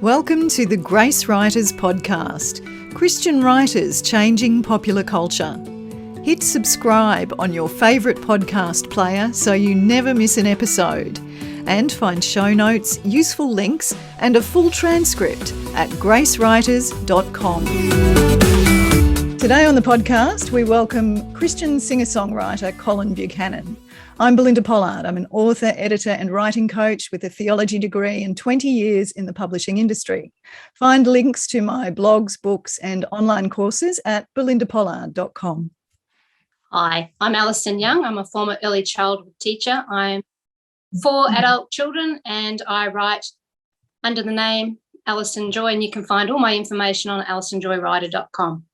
Welcome to the Gracewriters podcast, Christian writers changing popular culture. Hit subscribe on your favourite podcast player so you never miss an episode. And find show notes, useful links and a full transcript at gracewriters.com. Today on the podcast, we welcome Christian singer-songwriter Colin Buchanan. I'm Belinda Pollard. I'm an author, editor and writing coach with a theology degree and 20 years in the publishing industry. Find links to my blogs, books and online courses at belindapollard.com. Hi, I'm Alison Young. I'm a former early childhood teacher. I'm 4 adult children and I write under the name Alison Joy, and you can find all my information on alisonjoywriter.com.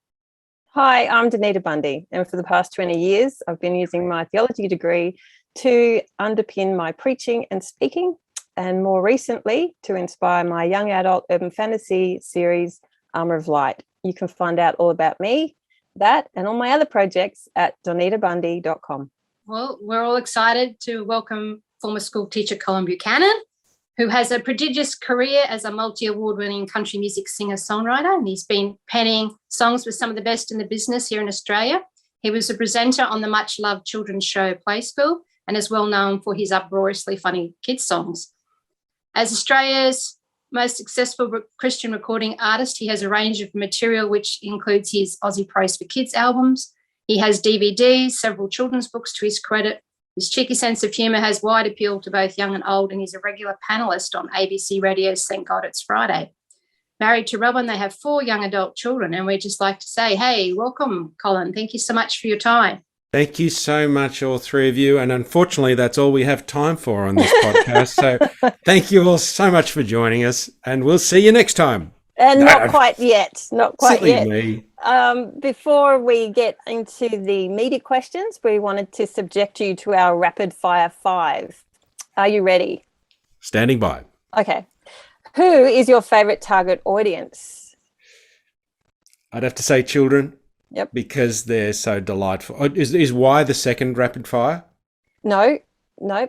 Hi, I'm Donita Bundy, and for the past 20 years, I've been using my theology degree to underpin my preaching and speaking, and more recently, to inspire my young adult urban fantasy series, Armour of Light. You can find out all about me, that, and all my other projects at donitabundy.com. Well, we're all excited to welcome former school teacher Colin Buchanan, who has a prodigious career as a multi-award-winning country music singer-songwriter, and he's been penning songs with some of the best in the business here in Australia. He was a presenter on the much-loved children's show Play School and is well known for his uproariously funny kids' songs. As Australia's most successful Christian recording artist, he has a range of material which includes his Aussie Praise for Kids albums. He has DVDs, several children's books to his credit. His cheeky sense of humour has wide appeal to both young and old, and he's a regular panellist on ABC Radio's Thank God It's Friday. Married to Robin, they have 4 young adult children, and we'd just like to say, hey, welcome, Colin. Thank you so much for your time. Thank you so much, all three of you. And unfortunately, that's all we have time for on this podcast. So thank you all so much for joining us, and we'll see you next time. And not quite yet. Not quite Silly yet. Me. Before we get into the media questions, we wanted to subject you to our rapid fire 5. Are you ready? Standing by. Okay. Who is your favourite target audience? I'd have to say children. Yep. Because they're so delightful. Is why the second rapid fire? No.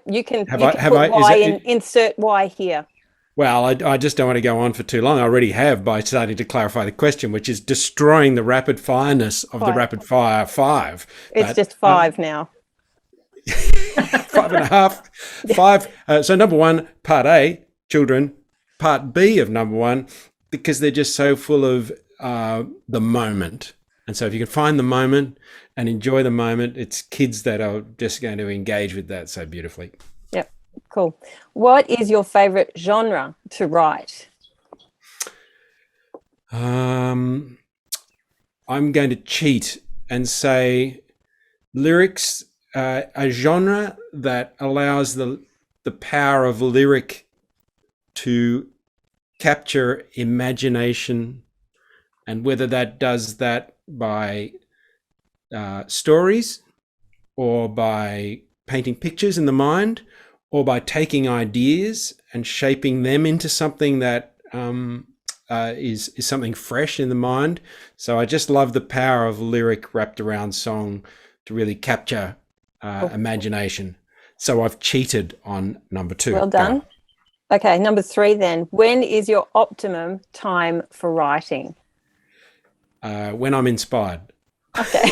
You can put why insert why here. Well, I just don't want to go on for too long. I already have by starting to clarify the question, which is destroying the rapid fireness of the rapid fire 5. It's just 5 now. 5.5. 5. So number 1, part A, children. Part B of number 1, because they're just so full of the moment. And so if you can find the moment and enjoy the moment, it's kids that are just going to engage with that so beautifully. Yep. Cool. What is your favorite genre to write? I'm going to cheat and say lyrics, a genre that allows the power of lyric to capture imagination, and whether that does that by stories or by painting pictures in the mind, or by taking ideas and shaping them into something that is something fresh in the mind. So I just love the power of lyric wrapped around song to really capture imagination. So I've cheated on number 2. Well done. Okay, number 3 then. When is your optimum time for writing? When I'm inspired. Okay.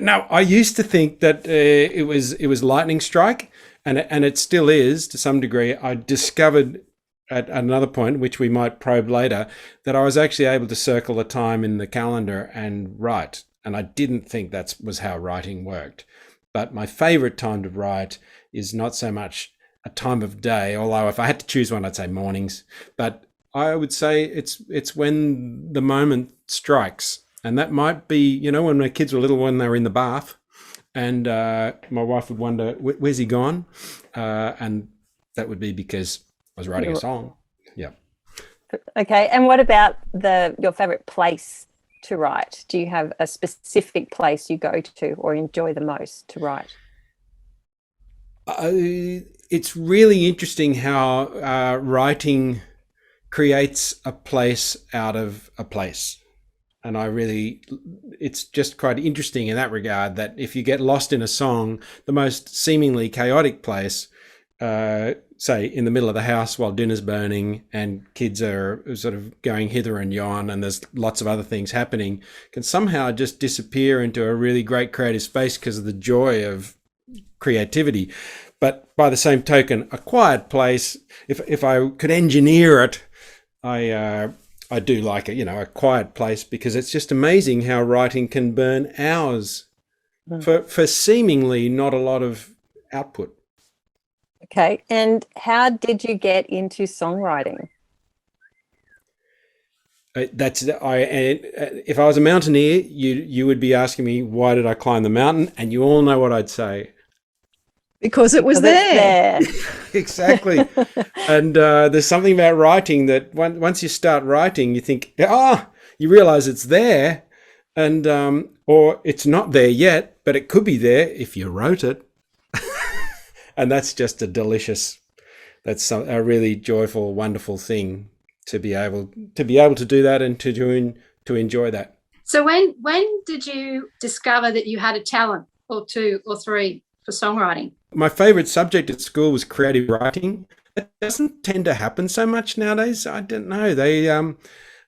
I used to think that it was lightning strike, and it still is to some degree. I discovered at another point, which we might probe later, that I was actually able to circle a time in the calendar and write, and I didn't think that was how writing worked. But my favorite time to write is not so much a time of day, although if I had to choose one, I'd say mornings. But I would say it's when the moment strikes. And that might be, when my kids were little, when they were in the bath, and my wife would wonder, where's he gone? And that would be because I was writing a song. Yeah. Okay. And what about your favourite place to write? Do you have a specific place you go to or enjoy the most to write? It's really interesting how writing creates a place out of a place. And it's just quite interesting in that regard, that if you get lost in a song, the most seemingly chaotic place say, in the middle of the house while dinner's burning and kids are sort of going hither and yon and there's lots of other things happening, can somehow just disappear into a really great creative space because of the joy of creativity. But by the same token, a quiet place, if I could engineer it, I do like it, a quiet place, because it's just amazing how writing can burn hours for seemingly not a lot of output. Okay. And how did you get into songwriting? If I was a mountaineer, you would be asking me, why did I climb the mountain? And you all know what I'd say. Because it was there. Exactly. And there's something about writing that once you start writing, you think, you realize it's there, and or it's not there yet, but it could be there if you wrote it. And that's just that's a really joyful, wonderful thing to be able to do that and to enjoy that. So when did you discover that you had a talent or two or three for songwriting? My favourite subject at school was creative writing. It doesn't tend to happen so much nowadays. I don't know.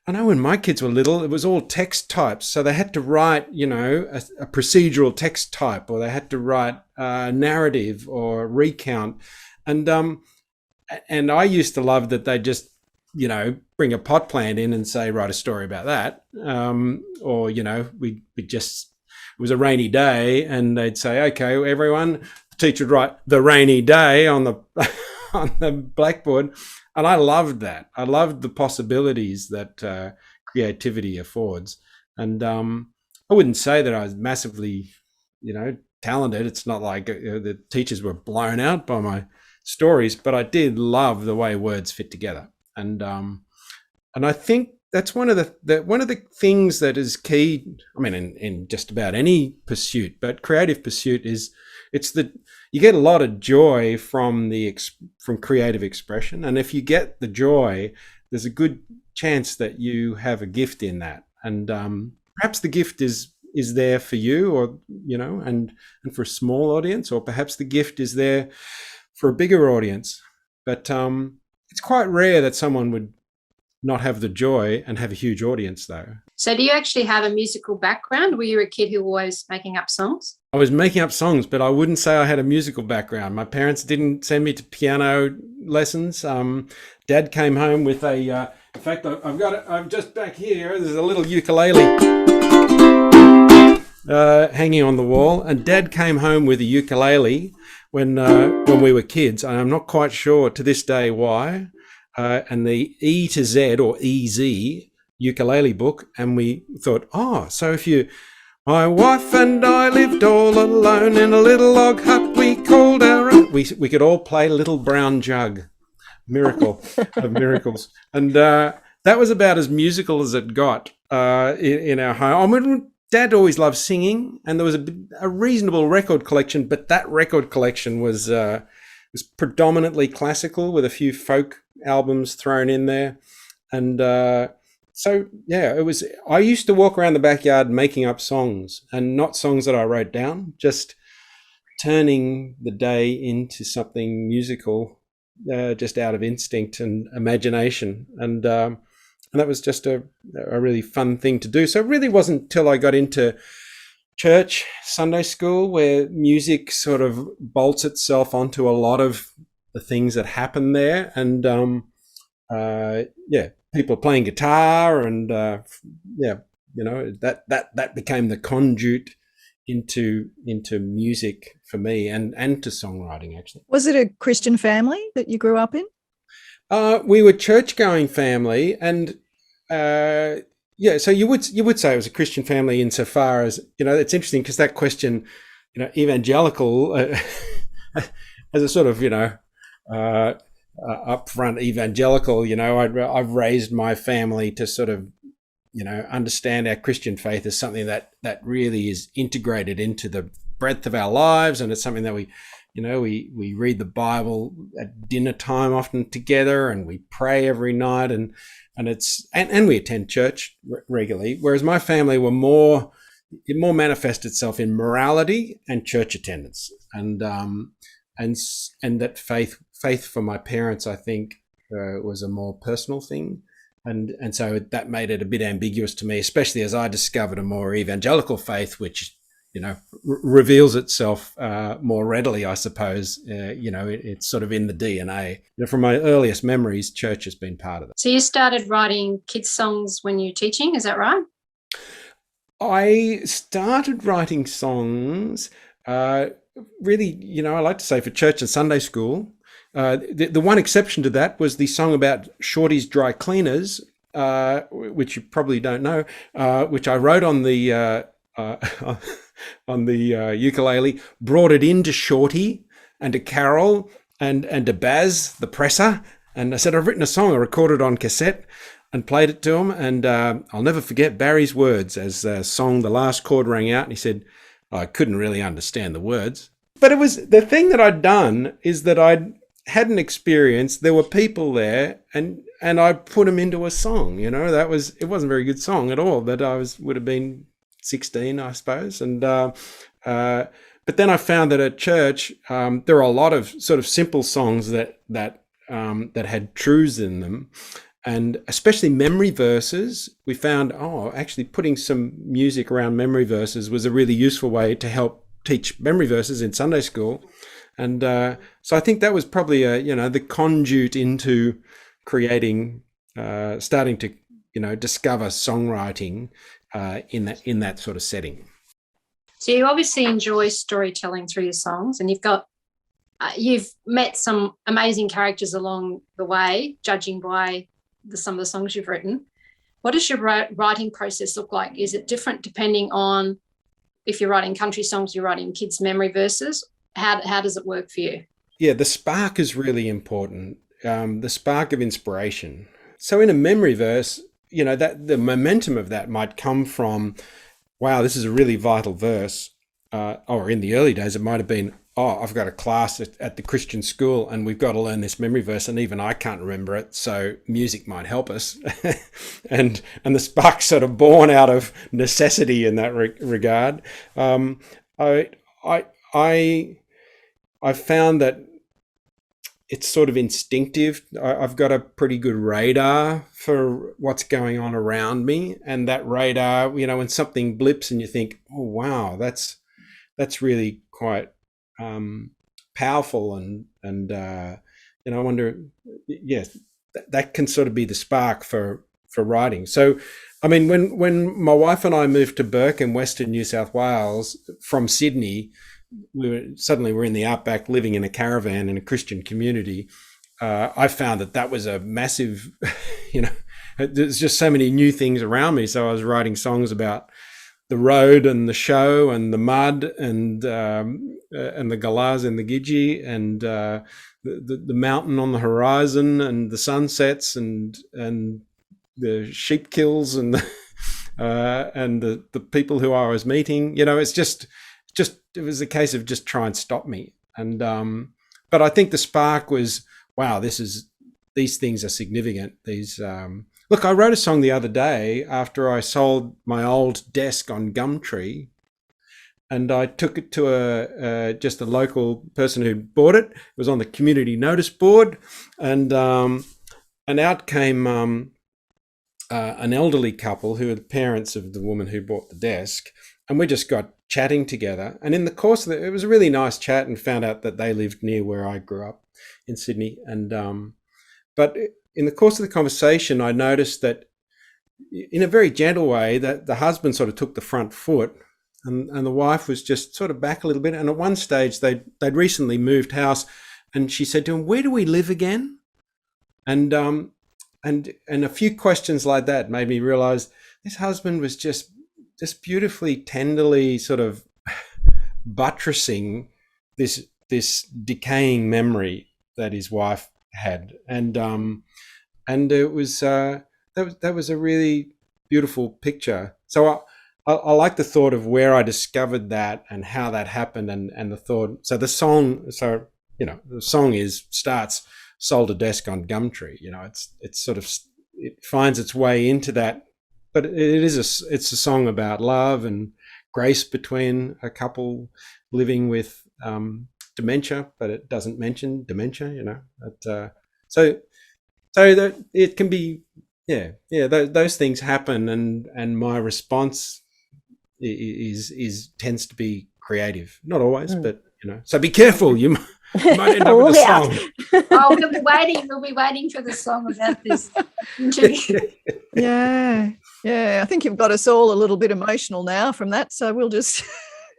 I know when my kids were little, it was all text types. So they had to write, a procedural text type, or they had to write a narrative or recount. And I used to love that they just, bring a pot plant in and say, write a story about that. Or, it was a rainy day and they'd say, okay, everyone, the teacher would write the rainy day on the on the blackboard. And I loved that. I loved the possibilities that creativity affords. And I wouldn't say that I was massively, talented. It's not like the teachers were blown out by my stories, but I did love the way words fit together. And I think that's one of the things that is key. I mean, in just about any pursuit, but creative pursuit you get a lot of joy from creative expression, and if you get the joy, there's a good chance that you have a gift in that, and perhaps the gift is there for you, or and for a small audience, or perhaps the gift is there for a bigger audience. But it's quite rare that someone would not have the joy and have a huge audience, though. So do you actually have a musical background? Were you a kid who was always making up songs? I was making up songs, but I wouldn't say I had a musical background. My parents didn't send me to piano lessons. Dad came home with in fact, I've got it, I'm just back here. There's a little ukulele hanging on the wall. And Dad came home with a ukulele when we were kids. And I'm not quite sure to this day why. And the E to Z, or EZ, ukulele book, and we thought, so my wife and I lived all alone in a little log hut we called our own. We could all play Little Brown Jug, miracle of miracles, and that was about as musical as it got in our home. I mean, Dad always loved singing, and there was a reasonable record collection, but that record collection was predominantly classical with a few folk albums thrown in there, and so yeah, I used to walk around the backyard making up songs, and not songs that I wrote down, just turning the day into something musical, just out of instinct and imagination, and that was just a really fun thing to do. So it really wasn't till I got into church, Sunday school, where music sort of bolts itself onto a lot of the things that happen there, and people playing guitar, and that became the conduit into music for me, and to songwriting, actually. Was it a Christian family that you grew up in? We were church-going family, and so you would say it was a Christian family insofar as, it's interesting because that question, evangelical as a sort of, upfront evangelical, I've raised my family to sort of, understand our Christian faith as something that really is integrated into the breadth of our lives, and it's something that we read the Bible at dinner time often together, and we pray every night, and we attend church regularly. Whereas my family were more manifest itself in morality and church attendance, and that faith faith for my parents, I think, was a more personal thing. And so that made it a bit ambiguous to me, especially as I discovered a more evangelical faith, which, reveals itself more readily, I suppose. It's sort of in the DNA. From my earliest memories, church has been part of it. So you started writing kids' songs when you were teaching, is that right? I started writing songs, really, I like to say for church and Sunday school. The one exception to that was the song about Shorty's dry cleaners, which you probably don't know, which I wrote on the ukulele, brought it into Shorty and to Carol and to Baz, the presser. And I said, I've written a song, I recorded on cassette and played it to him. And I'll never forget Barry's words as the song, the last chord rang out. And he said, I couldn't really understand the words. But it was the thing that I'd done is that I had an experience. There were people there, and I put them into a song. It wasn't a very good song at all. But would have been 16, I suppose. And but then I found that at church there are a lot of sort of simple songs that had truths in them, and especially memory verses. We found actually putting some music around memory verses was a really useful way to help teach memory verses in Sunday school. And so I think that was probably the conduit into creating, starting to discover songwriting in that sort of setting. So you obviously enjoy storytelling through your songs, and you've met some amazing characters along the way, judging by some of the songs you've written. What does your writing process look like? Is it different depending on if you're writing country songs, you're writing kids' memory verses? How does it work for you? Yeah, the spark is really important. The spark of inspiration. So in a memory verse, that the momentum of that might come from, wow, this is a really vital verse. Or in the early days, it might have been, I've got a class at the Christian school and we've got to learn this memory verse, and even I can't remember it, so music might help us. and the spark's sort of born out of necessity in that regard. I found that it's sort of instinctive. I've got a pretty good radar for what's going on around me, and that radar, when something blips and you think, oh wow, that's really quite powerful, and I wonder, yes, that can sort of be the spark for writing. So, I mean, when my wife and I moved to Burke in Western New South Wales from Sydney, we were in the outback living in a caravan in a Christian community. I found that was a massive, there's just so many new things around me. So I was writing songs about the road and the show and the mud and the galahs and the gidgee and the mountain on the horizon and the sunsets and the sheep kills and the people who I was meeting. It's just it was a case of just try and stop me. And but I think the spark was, wow, these things are significant. Look, I wrote a song the other day after I sold my old desk on Gumtree, and I took it to just a local person who bought it. It was on the community notice board, and out came an elderly couple who are the parents of the woman who bought the desk, and we just got chatting together. And in the course of it was a really nice chat, and found out that they lived near where I grew up in Sydney. And but in the course of the conversation, I noticed that in a very gentle way that the husband sort of took the front foot, and the wife was just sort of back a little bit. And at one stage, they'd recently moved house, and she said to him, "Where do we live again?" And a few questions like that made me realize this husband was just beautifully, tenderly sort of buttressing this decaying memory that his wife had, and it was that was a really beautiful picture. So I like the thought of where I discovered that and how that happened, and the thought. So the song, the song starts sold a desk on Gumtree. It's sort of, it finds its way into that, but it's a song about love and grace between a couple living with dementia, but it doesn't mention dementia, you know. So that it can be, those things happen, and my response is tends to be creative. Not always, but you know. So be careful. You might end up with a song. Oh, we'll be waiting for the song about this interview. Yeah. I think you've got us all a little bit emotional now from that. So we'll just.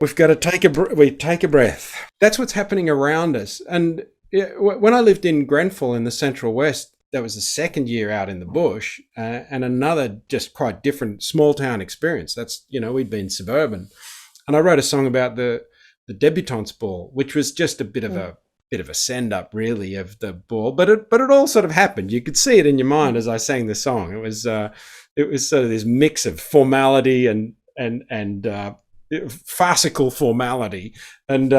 We've got to take a breath. That's what's happening around us. And when I lived in Grenfell in the Central West, that was the second year out in the bush, and another just quite different small town experience. That's, you know, we'd been suburban, and I wrote a song about the debutante's ball, which was just a bit of a send up, really, of the ball. But it all sort of happened. You could see it in your mind as I sang the song. It was sort of this mix of formality and farcical formality, and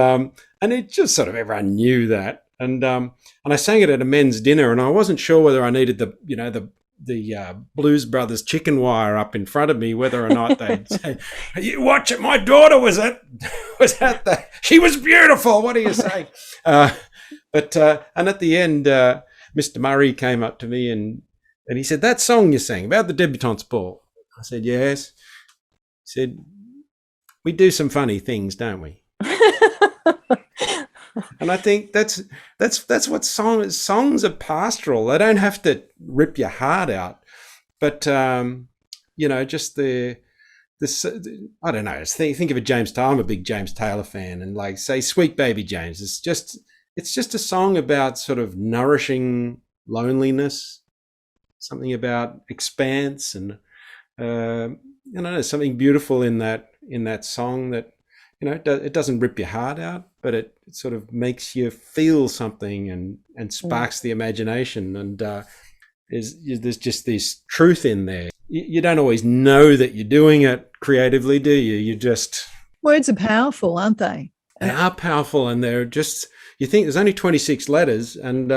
it just sort of, everyone knew that. And I sang it at a men's dinner, and I wasn't sure whether I needed the Blues Brothers chicken wire up in front of me, whether or not they'd say, "You watch it, my daughter was at she was beautiful. What do you say?" And at the end, Mr. Murray came up to me and he said, "That song you sang about the debutante's ball." I said, "Yes." He said, "We do some funny things, don't we?" And I think that's what songs are pastoral. They don't have to rip your heart out, but just I don't know. Think of a James Taylor. I'm a big James Taylor fan, and like, say, Sweet Baby James. It's just a song about sort of nourishing loneliness, something about expanse, and there's something beautiful in that song that, you know, it doesn't rip your heart out, but it sort of makes you feel something and sparks the imagination. And there's just this truth in there. You don't always know that you're doing it creatively, do you? You just... Words are powerful, aren't they? They are powerful, and they're just... You think there's only 26 letters, and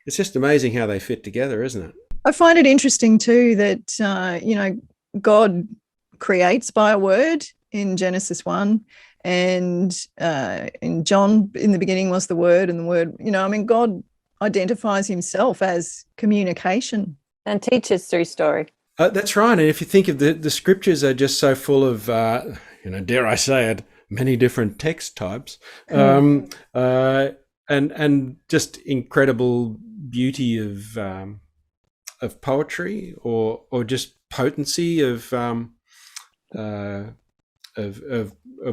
it's just amazing how they fit together, isn't it? I find it interesting too that, God creates by a word in Genesis 1, and in John, in the beginning was the Word, and the Word, God identifies himself as communication. And teaches through story. That's right. And if you think of the scriptures are just so full of, dare I say it, many different text types, and just incredible beauty of poetry, or just potency of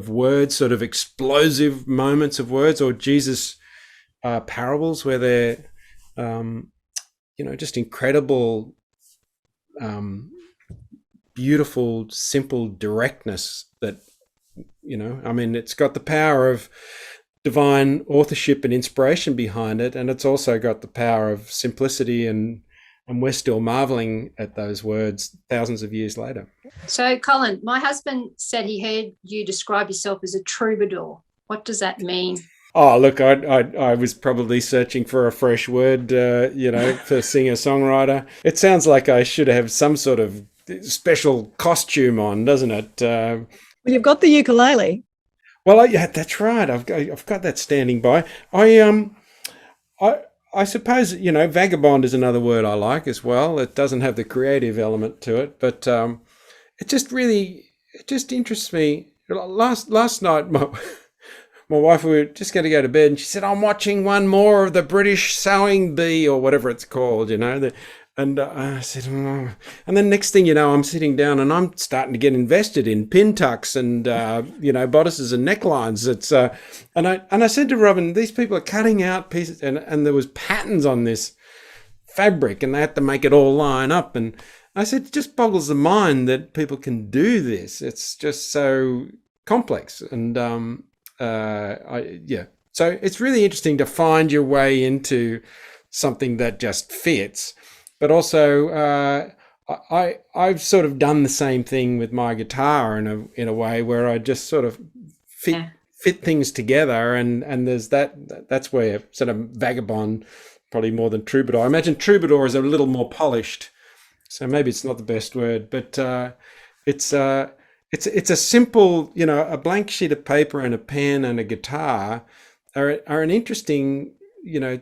words, sort of explosive moments of words, or Jesus parables where they're just incredible, beautiful, simple directness that, it's got the power of divine authorship and inspiration behind it, and it's also got the power of simplicity, and we're still marveling at those words thousands of years later. So, Colin, my husband said he heard you describe yourself as a troubadour. What does that mean? Oh, look, I was probably searching for a fresh word, for singer-songwriter. It sounds like I should have some sort of special costume on, doesn't it? Well, you've got the ukulele. Well, yeah, that's right. I've got that standing by. I suppose, vagabond is another word I like as well. It doesn't have the creative element to it, but it just interests me. Last night, my wife, we were just going to go to bed, and she said, "I'm watching one more of the British Sewing Bee," or whatever it's called, and I said, "Oh." And then next thing you know, I'm sitting down and I'm starting to get invested in pin tucks and, bodices and necklines. It's and I said to Robin, these people are cutting out pieces, and there was patterns on this fabric, and they had to make it all line up. And I said, it just boggles the mind that people can do this. It's just so complex. And so it's really interesting to find your way into something that just fits. But also, I've sort of done the same thing with my guitar in a way where I just sort of fit things together, and there's that's where sort of vagabond, probably more than troubadour. I imagine troubadour is a little more polished, so maybe it's not the best word, but it's a simple, a blank sheet of paper and a pen and a guitar are an interesting,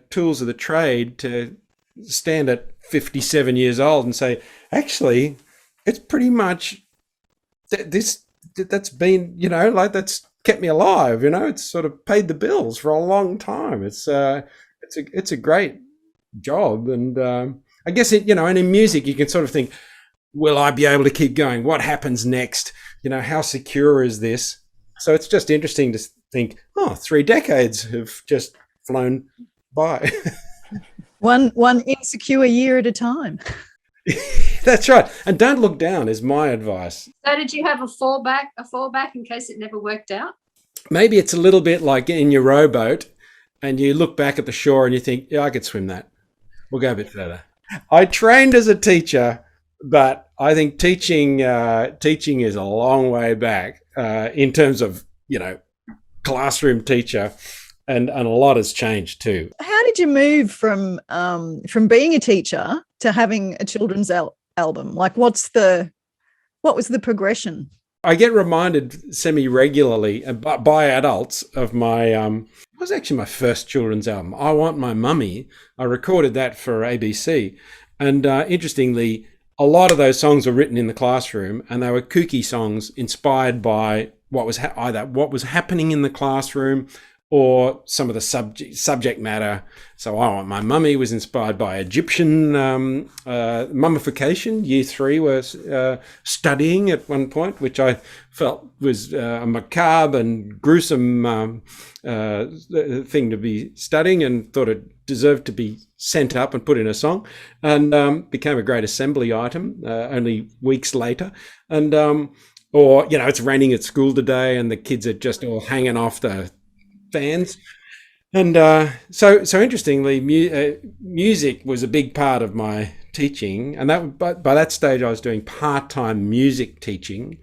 tools of the trade to stand at 57 years old and say, actually, it's pretty much that's been, that's kept me alive. It's sort of paid the bills for a long time. It's a great job. And I guess and in music, you can sort of think, will I be able to keep going? What happens next? How secure is this? So it's just interesting to think, 3 decades have just flown by. One insecure year at a time. That's right. And don't look down is my advice. So did you have a fallback in case it never worked out? Maybe it's a little bit like in your rowboat and you look back at the shore and you think, yeah, I could swim that. We'll go a bit further. I trained as a teacher, but I think teaching is a long way back in terms of, classroom teacher. And a lot has changed too. How did you move from being a teacher to having a children's album? Like, what was the progression? I get reminded semi-regularly by adults of my, it was actually my first children's album, I Want My Mummy. I recorded that for ABC. And interestingly, a lot of those songs were written in the classroom, and they were kooky songs inspired by what was either what was happening in the classroom or some of the subject matter. So I Want My Mummy was inspired by Egyptian mummification. Year 3 was studying at one point, which I felt was a macabre and gruesome thing to be studying, and thought it deserved to be sent up and put in a song, and became a great assembly item only weeks later. And or it's raining at school today and the kids are just all hanging off the fans. And so interestingly, music was a big part of my teaching, and but by that stage I was doing part-time music teaching,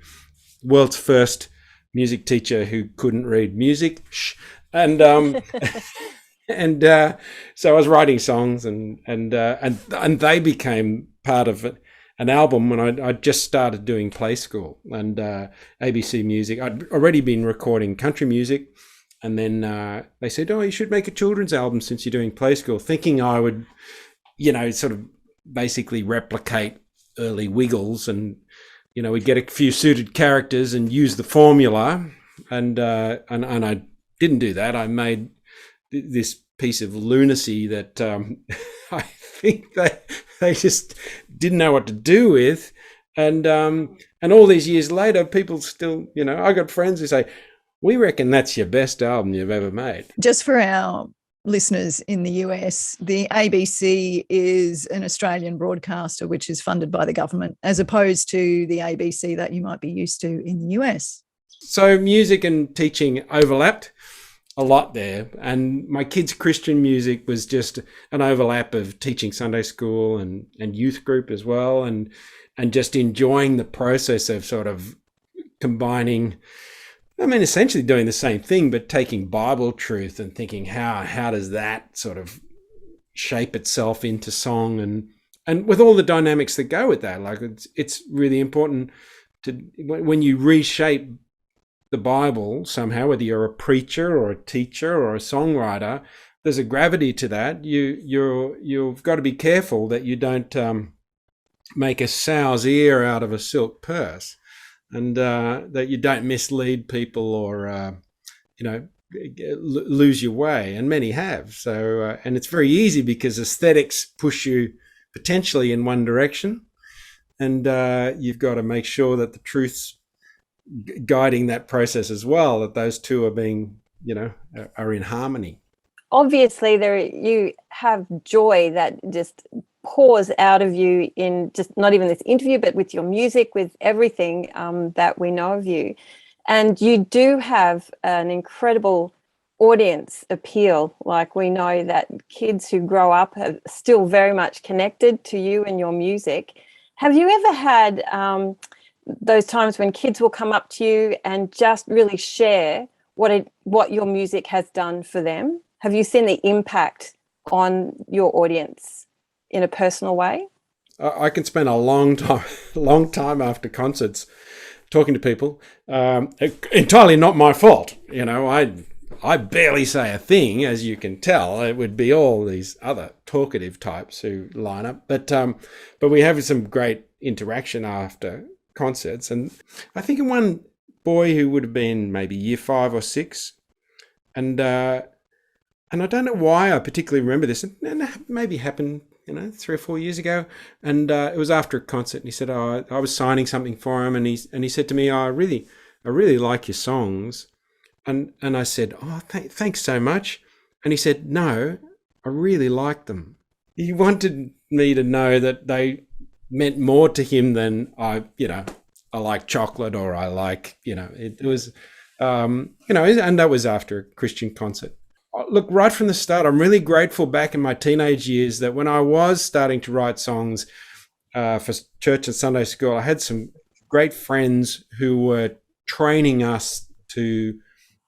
world's first music teacher who couldn't read music. And and so I was writing songs, and they became part of an album when I just started doing play school and ABC Music. I'd already been recording country music. And then they said, you should make a children's album since you're doing play school, thinking I would, sort of basically replicate early Wiggles, and, we'd get a few suited characters and use the formula. And I didn't do that. I made this piece of lunacy that I think they just didn't know what to do with. And all these years later, people still, I got friends who say, we reckon that's your best album you've ever made. Just for our listeners in the US, the ABC is an Australian broadcaster which is funded by the government, as opposed to the ABC that you might be used to in the US. So music and teaching overlapped a lot there. And my kids' Christian music was just an overlap of teaching Sunday school and youth group as well, and just enjoying the process of sort of combining, essentially doing the same thing, but taking Bible truth and thinking how does that sort of shape itself into song, and with all the dynamics that go with that. Like it's really important to, when you reshape the Bible somehow, whether you're a preacher or a teacher or a songwriter, there's a gravity to that. You've got to be careful that you don't make a sow's ear out of a silk purse. And that you don't mislead people or, lose your way. And many have. So, and it's very easy because aesthetics push you potentially in one direction. And you've got to make sure that the truth's guiding that process as well, that those two are being, are in harmony. Obviously, you have joy that just pours out of you in just not even this interview, but with your music, with everything that we know of you. And you do have an incredible audience appeal. Like, we know that kids who grow up are still very much connected to you and your music. Have you ever had those times when kids will come up to you and just really share what your music has done for them? Have you seen the impact on your audience in a personal way? I can spend a long time after concerts talking to people. Entirely not my fault. I I barely say a thing, as you can tell. It would be all these other talkative types who line up. But we have some great interaction after concerts. And I think of one boy who would have been maybe year 5 or 6. And I don't know why I particularly remember this. And it maybe happened, 3 or 4 years ago. And it was after a concert. And he said, I was signing something for him. And he said to me, I really like your songs. And I said, thanks so much. And he said, no, I really like them. He wanted me to know that they meant more to him than I like chocolate, or I like, it was, and that was after a Christian concert. Look, right from the start, I'm really grateful back in my teenage years that when I was starting to write songs for church and Sunday school, I had some great friends who were training us to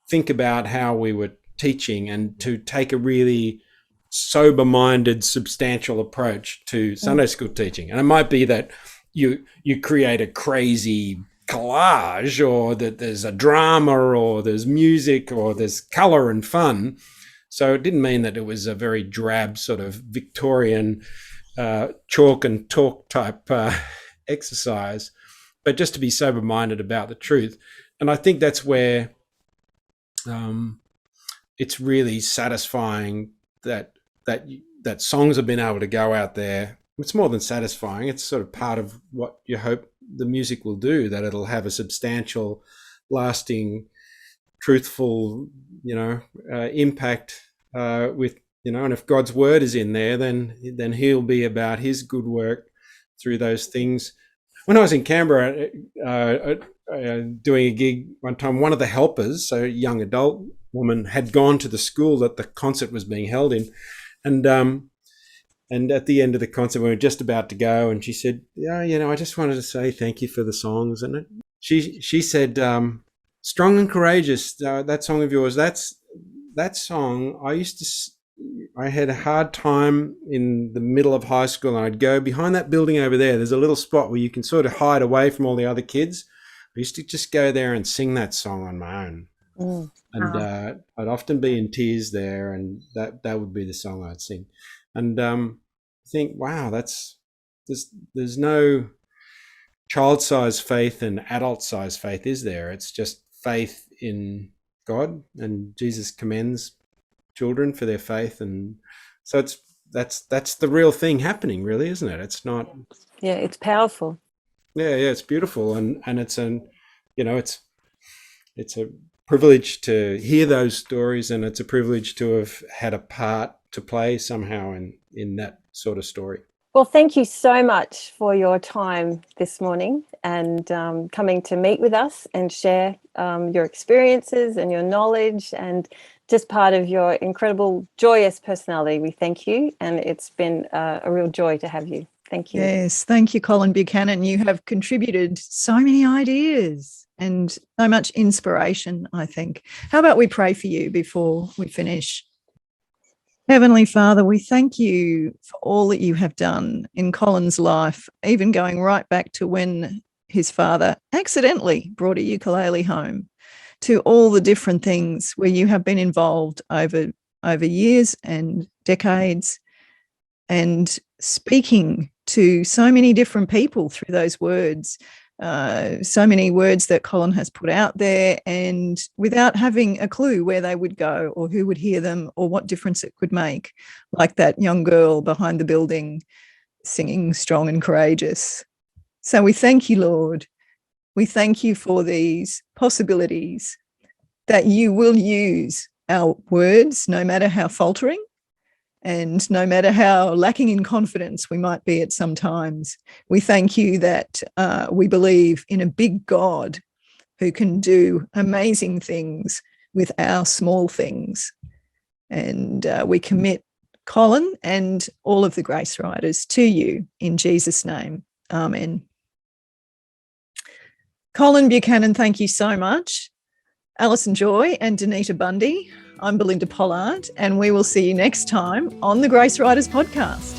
think about how we were teaching and to take a really sober-minded, substantial approach to Sunday school teaching. And it might be that you create a crazy collage, or that there's a drama, or there's music, or there's colour and fun. So it didn't mean that it was a very drab sort of Victorian chalk and talk type exercise, but just to be sober-minded about the truth. And I think that's where it's really satisfying that songs have been able to go out there. It's more than satisfying. It's sort of part of what you hope the music will do, that it'll have a substantial, lasting, truthful, impact with, and if God's word is in there, then he'll be about his good work through those things. When I was in Canberra doing a gig one time, one of the helpers, so a young adult woman, had gone to the school that the concert was being held in. And at the end of the concert, we were just about to go, and she said, I just wanted to say thank you for the songs. And she said, Strong and Courageous, that song of yours, that song, I had a hard time in the middle of high school, and I'd go behind that building over there. There's a little spot where you can sort of hide away from all the other kids. I used to just go there and sing that song on my own. And I'd often be in tears there, and that would be the song I'd sing. And I think, wow, there's no child-sized faith and adult-sized faith, is there? It's just faith in God, and Jesus commends children for their faith, and so that's the real thing happening, really, isn't it? It's not. Yeah, it's powerful. Yeah, it's beautiful, and it's it's a privilege to hear those stories, and it's a privilege to have had a part to play somehow in that sort of story. Well, thank you so much for your time this morning and coming to meet with us and share your experiences and your knowledge and just part of your incredible, joyous personality. We thank you, and it's been a real joy to have you. Thank you. Yes, thank you, Colin Buchanan. You have contributed so many ideas and so much inspiration, I think. How about we pray for you before we finish? Heavenly Father, we thank you for all that you have done in Colin's life, even going right back to when his father accidentally brought a ukulele home, to all the different things where you have been involved over years and decades, and speaking to so many different people through those words, so many words that Colin has put out there, and without having a clue where they would go or who would hear them or what difference it could make, like that young girl behind the building singing Strong and Courageous. So we thank you, Lord. We thank you for these possibilities that you will use our words, no matter how faltering and no matter how lacking in confidence we might be at some times. We thank you that we believe in a big God who can do amazing things with our small things. And we commit Colin and all of the Gracewriters to you in Jesus' name. Amen. Colin Buchanan, thank you so much. Alison Joy and Donita Bundy. I'm Belinda Pollard, and we will see you next time on the Gracewriters podcast.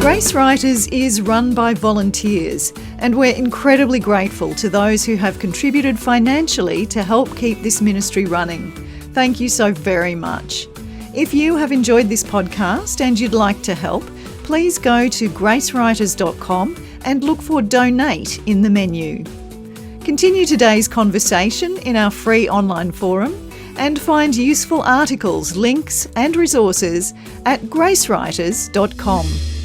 Gracewriters is run by volunteers. And we're incredibly grateful to those who have contributed financially to help keep this ministry running. Thank you so very much. If you have enjoyed this podcast and you'd like to help, please go to gracewriters.com and look for Donate in the menu. Continue today's conversation in our free online forum and find useful articles, links and resources at gracewriters.com.